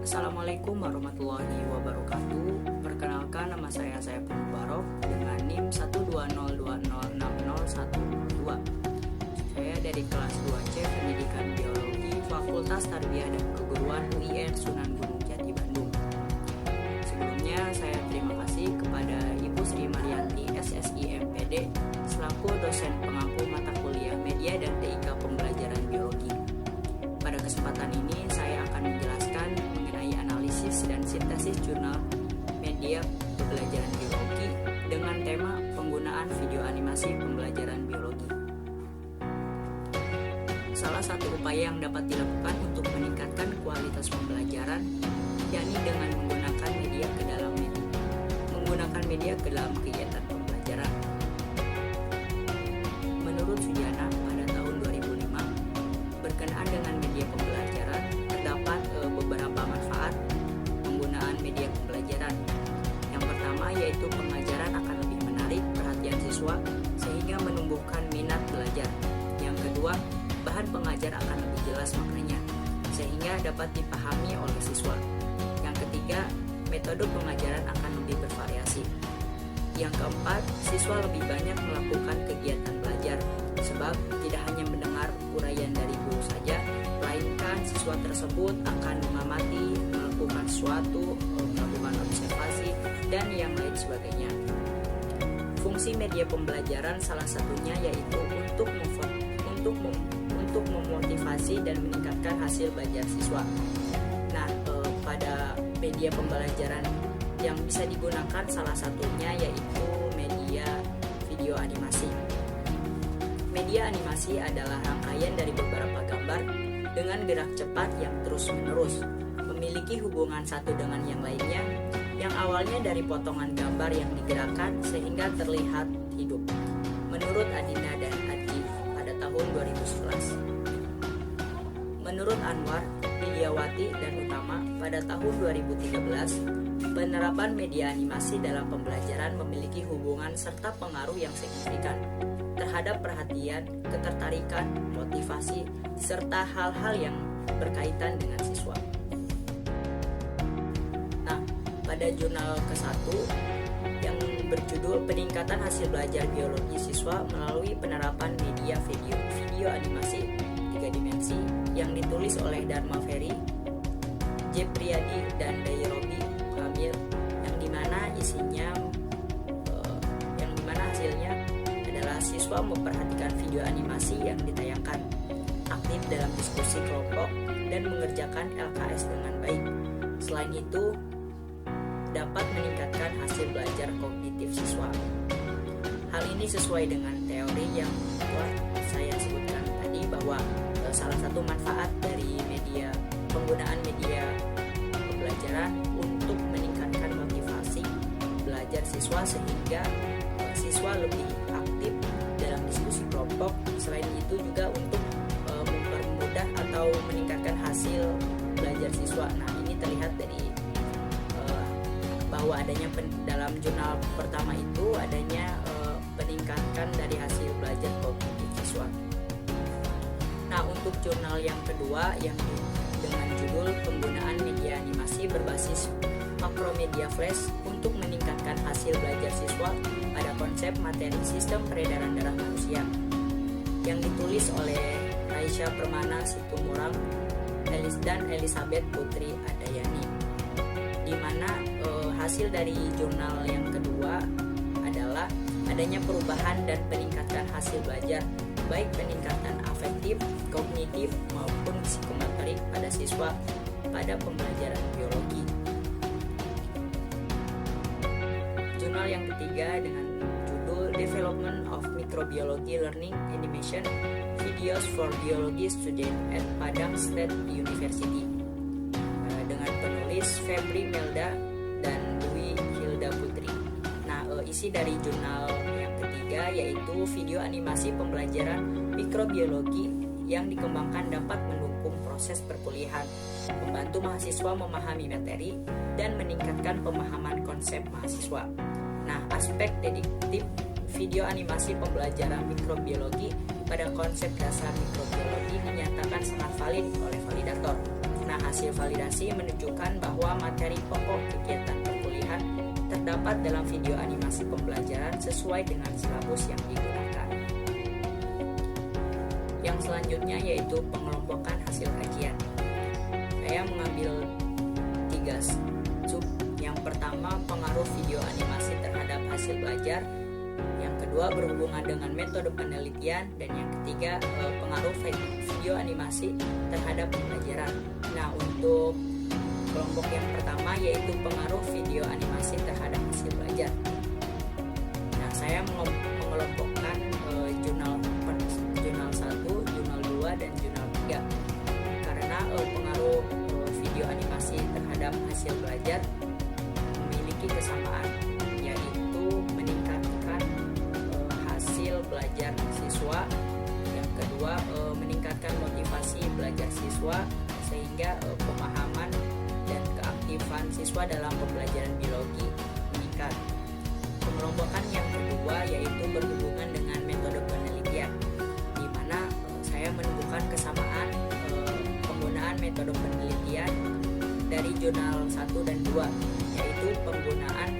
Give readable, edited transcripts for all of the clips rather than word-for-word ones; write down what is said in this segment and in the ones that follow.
Assalamualaikum warahmatullahi wabarakatuh. Perkenalkan, nama saya Saiful Mubarok dengan NIM 120206012. Saya dari kelas 2C Pendidikan Biologi Fakultas Tarbiyah dan Keguruan UIN Sunan Gunung Jati Bandung. Sebelumnya saya terima kasih kepada Ibu Sri Marianti SSI MPD selaku dosen pengampu mata kuliah Media dan TIK Pembelajaran Biologi. Pada kesempatan ini saya akan menjelaskan mengenai analisis dan sintesis jurnal media pembelajaran biologi dengan tema penggunaan video animasi pembelajaran biologi. Salah satu upaya yang dapat dilakukan untuk meningkatkan kualitas pembelajaran yakni dengan menggunakan media ke dalam kegiatan pembelajaran. Menurut Sujana pada tahun 2005, berkenaan dengan media pembelajaran terdapat beberapa manfaat penggunaan media pembelajaran. Yang pertama yaitu pengajaran akan lebih menarik perhatian siswa sehingga menumbuhkan minat belajar. Yang kedua, bahan pengajar akan lebih jelas maknanya sehingga dapat dipahami oleh siswa. Yang ketiga, metode pengajaran akan lebih bervariasi. Yang keempat, siswa lebih banyak melakukan kegiatan belajar sebab tidak hanya mendengar uraian dari guru saja, melainkan siswa tersebut akan mengamati, melakukan sesuatu, melakukan observasi, dan yang lain sebagainya. Fungsi media pembelajaran salah satunya yaitu untuk memotivasi dan meningkatkan hasil belajar siswa. Nah, pada media pembelajaran yang bisa digunakan salah satunya yaitu media video animasi. Media animasi adalah rangkaian dari beberapa gambar dengan gerak cepat yang terus-menerus, memiliki hubungan satu dengan yang lainnya, yang awalnya dari potongan gambar yang digerakkan sehingga terlihat hidup. Menurut Adina dan Adji pada tahun 2011. Menurut Anwar, Widiawati dan Utama pada tahun 2013, penerapan media animasi dalam pembelajaran memiliki hubungan serta pengaruh yang signifikan terhadap perhatian, ketertarikan, motivasi, serta hal-hal yang berkaitan dengan siswa. Nah, pada jurnal ke-1 yang berjudul Peningkatan Hasil Belajar Biologi Siswa Melalui Penerapan Media Video Animasi 3 Dimensi yang ditulis oleh Dharma Ferry, J. Priyadi, dan Dairobi Kamil, yang dimana hasilnya adalah siswa memperhatikan video animasi yang ditayangkan, aktif dalam diskusi kelompok, dan mengerjakan LKS dengan baik. Selain itu, dapat meningkatkan hasil belajar kognitif siswa. Hal ini sesuai dengan teori yang telah saya sebutkan tadi bahwa salah satu manfaat dari penggunaan media pembelajaran untuk meningkatkan motivasi belajar siswa sehingga siswa lebih aktif dalam diskusi kelompok. Selain itu juga untuk mempermudah atau meningkatkan hasil belajar siswa. Nah, ini terlihat dari bahwa adanya dalam jurnal pertama itu adanya peningkatan dari hasil belajar kognitif siswa. Nah, untuk jurnal yang kedua yang dengan judul Penggunaan Media Animasi Berbasis Makromedia Flash untuk Meningkatkan Hasil Belajar Siswa pada Konsep Materi Sistem Peredaran Darah Manusia, yang ditulis oleh Raisya Permana Situmorang dan Elizabeth Putri Adayani, di mana hasil dari jurnal yang kedua adalah adanya perubahan dan peningkatan hasil belajar, baik peningkatan afektif, kognitif, maupun psikomotorik pada siswa pada pembelajaran biologi. Jurnal yang ketiga dengan judul Development of Microbiology Learning Animation Videos for Biology Student at Padang State University, dengan penulis Febri Melda dan Dwi Hilda Putri. Nah, isi dari jurnal yang ketiga yaitu video animasi pembelajaran mikrobiologi yang dikembangkan dapat mendukung proses perkuliahan, membantu mahasiswa memahami materi, dan meningkatkan pemahaman konsep mahasiswa. Nah, aspek deduktif video animasi pembelajaran mikrobiologi pada konsep dasar mikrobiologi dinyatakan sangat valid oleh validator. Nah, hasil validasi menunjukkan bahwa materi pokok kegiatan perkuliahan terdapat dalam video animasi pembelajaran sesuai dengan silabus yang digunakan. Yang selanjutnya yaitu pengelompokan hasil kajian. Saya mengambil 3 sub. Yang pertama, pengaruh video animasi terhadap hasil belajar. Yang kedua, berhubungan dengan metode penelitian. Dan yang ketiga, pengaruh video animasi terhadap pembelajaran. Nah, untuk kelompok yang pertama yaitu pengaruh video animasi terhadap hasil belajar. Nah, saya mengelompokkan jurnal 1, jurnal 2, dan jurnal 3. Karena pengaruh video animasi terhadap hasil belajar memiliki kesamaan, yaitu meningkatkan hasil belajar siswa. Yang kedua, meningkatkan motivasi belajar siswa sehingga pemahaman dan keaktifan siswa dalam pembelajaran biologi meningkat. Pengelompokan yang kedua yaitu berhubungan dengan metode penelitian, di mana saya menemukan kesamaan penggunaan metode penelitian dari jurnal 1 dan 2, yaitu penggunaan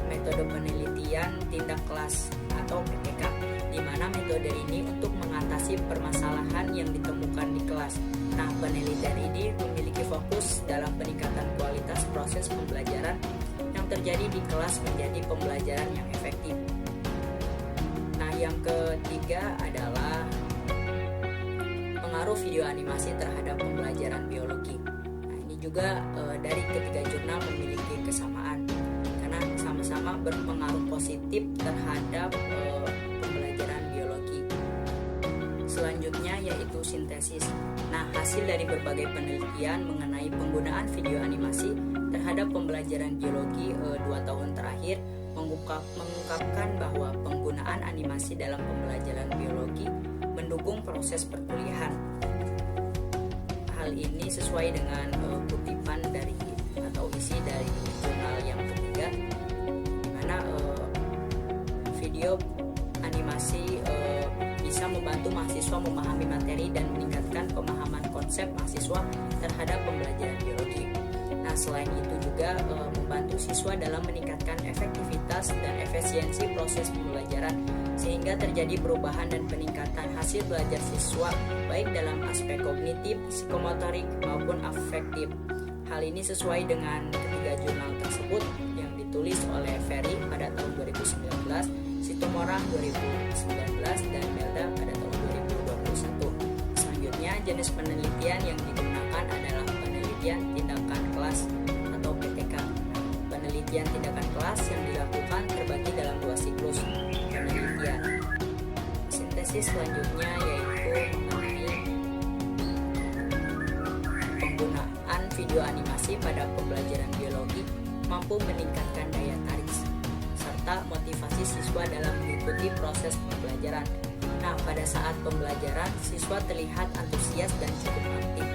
metode penelitian tindak kelas atau PTK, di mana metode ini untuk mengatasi permasalahan yang ditemukan di kelas. Nah, penelitian ini memiliki fokus dalam peningkatan kualitas proses pembelajaran yang terjadi di kelas menjadi pembelajaran yang efektif. Nah, yang ketiga adalah pengaruh video animasi terhadap pembelajaran biologi. Nah, ini juga dari ketiga jurnal memiliki kesamaan karena sama-sama berpengaruh positif terhadap pembelajaran biologi. Selanjutnya yaitu sintesis. Nah, hasil dari berbagai penelitian mengenai penggunaan video animasi terhadap pembelajaran biologi 2 tahun terakhir mengungkapkan bahwa penggunaan animasi dalam pembelajaran biologi mendukung proses perkuliahan. Hal ini sesuai dengan kutipan dari atau isi dari jurnal yang ketiga, di mana video animasi bisa membantu mahasiswa memahami materi dan meningkatkan pemahaman konsep mahasiswa terhadap pembelajaran biologi. Nah, selain itu juga membantu siswa dalam meningkatkan efektivitas dan efisiensi proses pembelajaran sehingga terjadi perubahan dan peningkatan hasil belajar siswa baik dalam aspek kognitif, psikomotorik maupun afektif. Hal ini sesuai dengan ketiga jurnal tersebut yang ditulis oleh Ferry pada tahun 2019, Situmorang 2019, dan Melda pada tahun 2021. Selanjutnya, jenis penelitian yang digunakan adalah penelitian tindakan kelas atau PTK. Penelitian tindakan kelas yang dilakukan terbagi dalam 2 siklus penelitian. Sintesis selanjutnya yaitu mengenai penggunaan video animasi pada pembelajaran biologi mampu meningkatkan daya tarik serta motivasi siswa dalam mengikuti proses pembelajaran. Nah, pada saat pembelajaran, siswa terlihat antusias dan cukup aktif.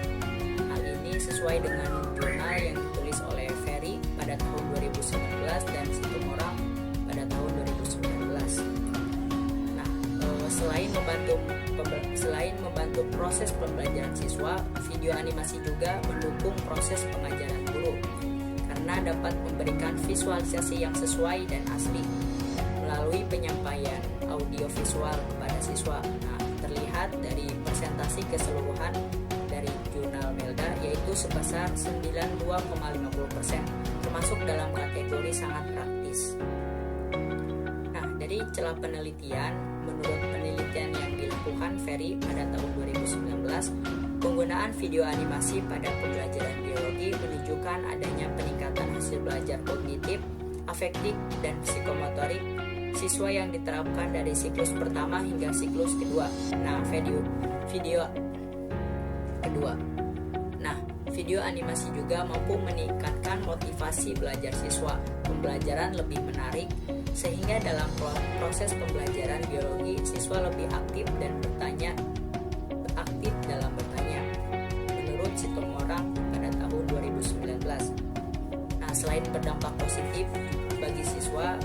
Hal ini sesuai dengan jurnal yang ditulis oleh Ferry pada tahun 2019 dan Situmorang pada tahun 2019. Nah, selain membantu proses pembelajaran siswa, video animasi juga mendukung proses pengajaran guru karena dapat memberikan visualisasi yang sesuai dan asli melalui penyampaian audio visual kepada siswa. Nah, terlihat dari presentasi keseluruhan dari jurnal Melda yaitu sebesar 92,50%, termasuk dalam kategori sangat praktis. Nah, dari celah penelitian, menurut penelitian yang dilakukan Ferry pada tahun 2019, penggunaan video animasi pada pembelajaran biologi menunjukkan adanya peningkatan hasil belajar kognitif, afektif, dan psikomotorik siswa yang diterapkan dari siklus pertama hingga siklus kedua. Nah, video animasi juga mampu meningkatkan motivasi belajar siswa. Pembelajaran lebih menarik sehingga dalam proses pembelajaran biologi siswa lebih aktif dalam bertanya. Menurut Situmorang pada tahun 2019. Nah, selain berdampak positif bagi siswa,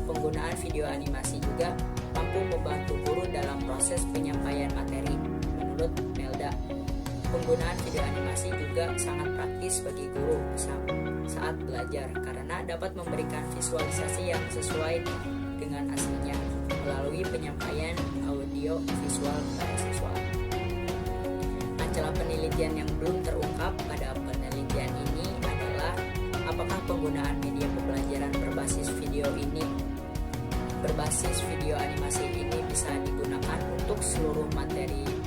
penggunaan video animasi juga mampu membantu guru dalam proses penyampaian materi menurut Melda. Penggunaan video animasi juga sangat praktis bagi guru saat belajar karena dapat memberikan visualisasi yang sesuai dengan aslinya melalui penyampaian audio visual kepada siswa. Celah penelitian yang belum terungkap pada penelitian ini adalah apakah penggunaan media pembelajaran berbasis video animasi ini bisa digunakan untuk seluruh materi